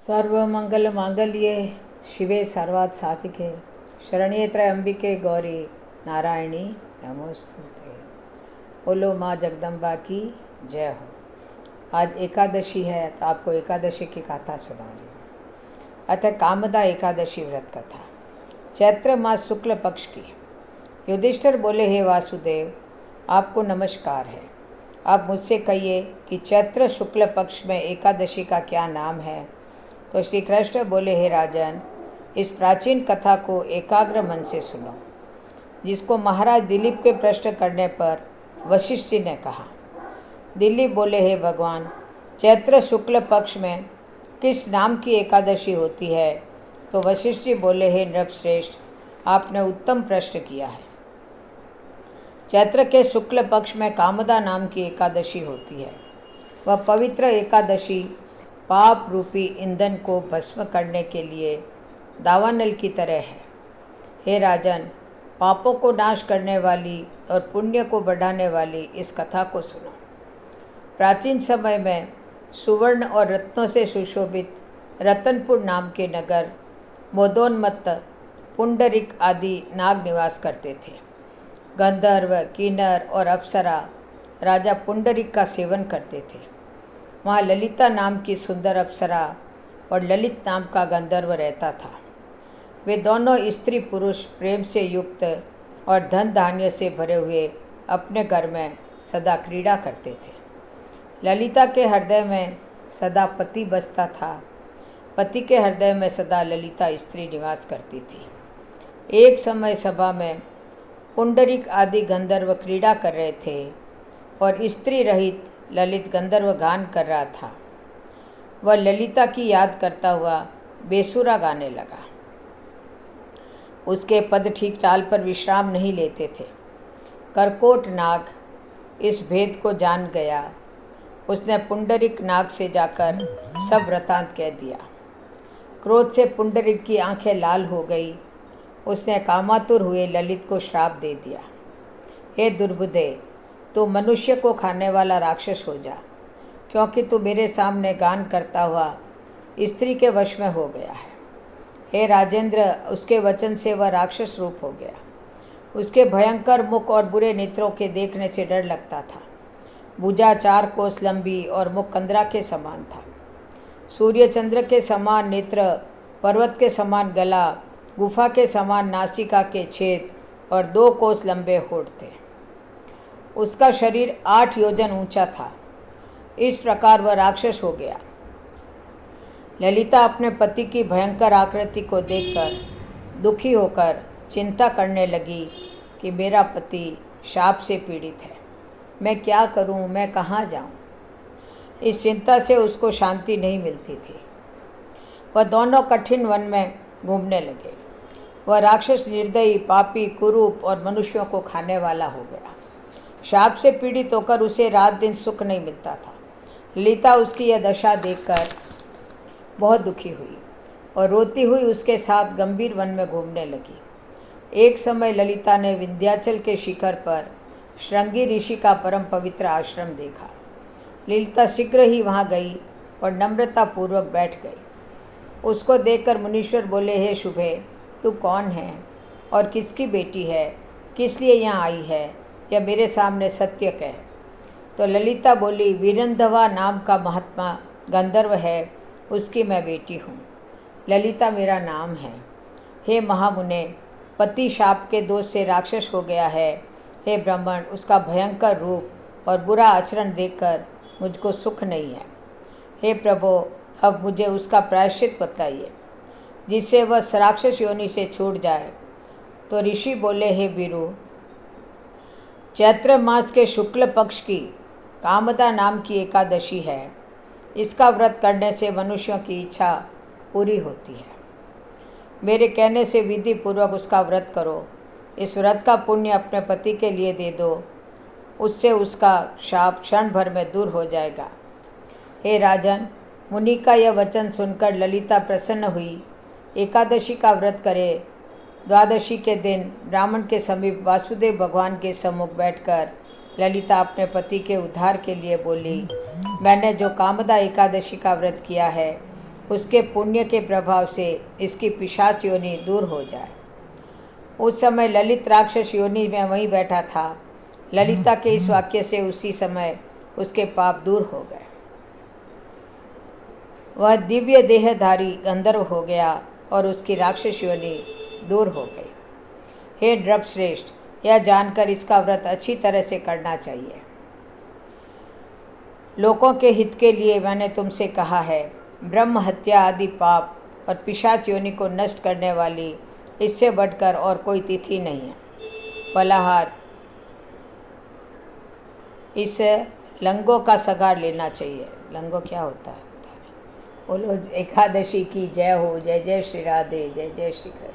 सर्वमंगल मांगल्ये शिवे सर्वार्थ साधिके शरण्ये त्र्यंबिके गौरी नारायणी नमोस्तुते। बोलो माँ जगदम्बा की जय हो। आज एकादशी है तो आपको एकादशी की कथा सुना रही हूँ। अतः कामदा एकादशी व्रत कथा चैत्र मास शुक्ल पक्ष की। युधिष्ठिर बोले, हे वासुदेव, आपको नमस्कार है। आप मुझसे कहिए कि चैत्र शुक्ल पक्ष में एकादशी का क्या नाम है। तो श्री कृष्ण बोले, हे राजन, इस प्राचीन कथा को एकाग्र मन से सुनो, जिसको महाराज दिलीप के प्रश्न करने पर वशिष्ठ जी ने कहा। दिलीप बोले, हे भगवान, चैत्र शुक्ल पक्ष में किस नाम की एकादशी होती है। तो वशिष्ठ जी बोले, हे नृपश्रेष्ठ, आपने उत्तम प्रश्न किया है। चैत्र के शुक्ल पक्ष में कामदा नाम की एकादशी होती है। वह पवित्र एकादशी पाप रूपी ईंधन को भस्म करने के लिए दावानल की तरह है। हे राजन, पापों को नाश करने वाली और पुण्य को बढ़ाने वाली इस कथा को सुनो। प्राचीन समय में सुवर्ण और रत्नों से सुशोभित रतनपुर नाम के नगर मोदोन्मत्त पुंडरिक आदि नाग निवास करते थे। गंधर्व, किन्नर और अप्सरा राजा पुंडरिक का सेवन करते थे। वहाँ ललिता नाम की सुंदर अप्सरा और ललित नाम का गंधर्व रहता था। वे दोनों स्त्री पुरुष प्रेम से युक्त और धन धान्य से भरे हुए अपने घर में सदा क्रीड़ा करते थे। ललिता के हृदय में सदा पति बसता था। पति के हृदय में सदा ललिता स्त्री निवास करती थी। एक समय सभा में पुंडरिक आदि गंधर्व क्रीड़ा कर रहे थे और स्त्री रहित ललित गंधर्व गान कर रहा था। वह ललिता की याद करता हुआ बेसुरा गाने लगा। उसके पद ठीक ताल पर विश्राम नहीं लेते थे। करकोट नाग इस भेद को जान गया। उसने पुंडरिक नाग से जाकर सब वृतांत कह दिया। क्रोध से पुंडरिक की आंखें लाल हो गई। उसने कामातुर हुए ललित को श्राप दे दिया। हे दुर्बुद्धे, तू मनुष्य को खाने वाला राक्षस हो जा, क्योंकि तू मेरे सामने गान करता हुआ स्त्री के वश में हो गया है। हे राजेंद्र, उसके वचन से वह राक्षस रूप हो गया। उसके भयंकर मुख और बुरे नेत्रों के देखने से डर लगता था। भुजा 4 कोस लंबी और मुख कंदरा के समान था। सूर्य चंद्र के समान नेत्र, पर्वत के समान गला, गुफा के समान नासिका के छेद और 2 कोस लंबे होंठ थे। उसका शरीर 8 योजन ऊंचा था। इस प्रकार वह राक्षस हो गया। ललिता अपने पति की भयंकर आकृति को देखकर दुखी होकर चिंता करने लगी कि मेरा पति शाप से पीड़ित है। मैं क्या करूं, मैं कहाँ जाऊं। इस चिंता से उसको शांति नहीं मिलती थी। वह दोनों कठिन वन में घूमने लगे। वह राक्षस निर्दयी, पापी, कुरूप और मनुष्यों को खाने वाला हो गया। शाप से पीड़ित होकर उसे रात दिन सुख नहीं मिलता था। ललिता उसकी यह दशा देखकर बहुत दुखी हुई और रोती हुई उसके साथ गंभीर वन में घूमने लगी। एक समय ललिता ने विंध्याचल के शिखर पर श्रृंगी ऋषि का परम पवित्र आश्रम देखा। ललिता शीघ्र ही वहाँ गई और नम्रतापूर्वक बैठ गई। उसको देखकर मुनीश्वर बोले, हे शुभे, तू कौन है और किसकी बेटी है, किस लिए यहाँ आई है, यह मेरे सामने सत्य कह। तो ललिता बोली, वीरंधवा नाम का महात्मा गंधर्व है, उसकी मैं बेटी हूँ। ललिता मेरा नाम है। हे महामुने, पति शाप के दोष से राक्षस हो गया है। हे ब्राह्मण, उसका भयंकर रूप और बुरा आचरण देखकर मुझको सुख नहीं है। हे प्रभो, अब मुझे उसका प्रायश्चित बताइए, जिससे वह राक्षस योनि से छूट जाए। तो ऋषि बोले, हे वीरू, चैत्र मास के शुक्ल पक्ष की कामदा नाम की एकादशी है। इसका व्रत करने से मनुष्यों की इच्छा पूरी होती है। मेरे कहने से विधि पूर्वक उसका व्रत करो। इस व्रत का पुण्य अपने पति के लिए दे दो, उससे उसका शाप क्षण भर में दूर हो जाएगा। हे राजन, मुनि का यह वचन सुनकर ललिता प्रसन्न हुई। एकादशी का व्रत करे। द्वादशी के दिन ब्राह्मण के समीप वासुदेव भगवान के सम्मुख बैठकर ललिता अपने पति के उद्धार के लिए बोली, मैंने जो कामदा एकादशी का व्रत किया है, उसके पुण्य के प्रभाव से इसकी पिशाच योनि दूर हो जाए। उस समय ललित राक्षस योनि में वहीं बैठा था। ललिता के इस वाक्य से उसी समय उसके पाप दूर हो गए। वह दिव्य देहधारी गंधर्व हो गया और उसकी राक्षस योनि दूर हो गई। हे नृपश्रेष्ठ, यह जानकर इसका व्रत अच्छी तरह से करना चाहिए। लोगों के हित के लिए मैंने तुमसे कहा है, ब्रह्म हत्या आदि पाप और पिशाच योनि को नष्ट करने वाली इससे बढ़कर और कोई तिथि नहीं है। फलाहार, इस लंगों का सगार लेना चाहिए। लंगो क्या होता है? बोलो एकादशी की जय हो। जय जय श्री राधे, जय जय श्री कृष्ण।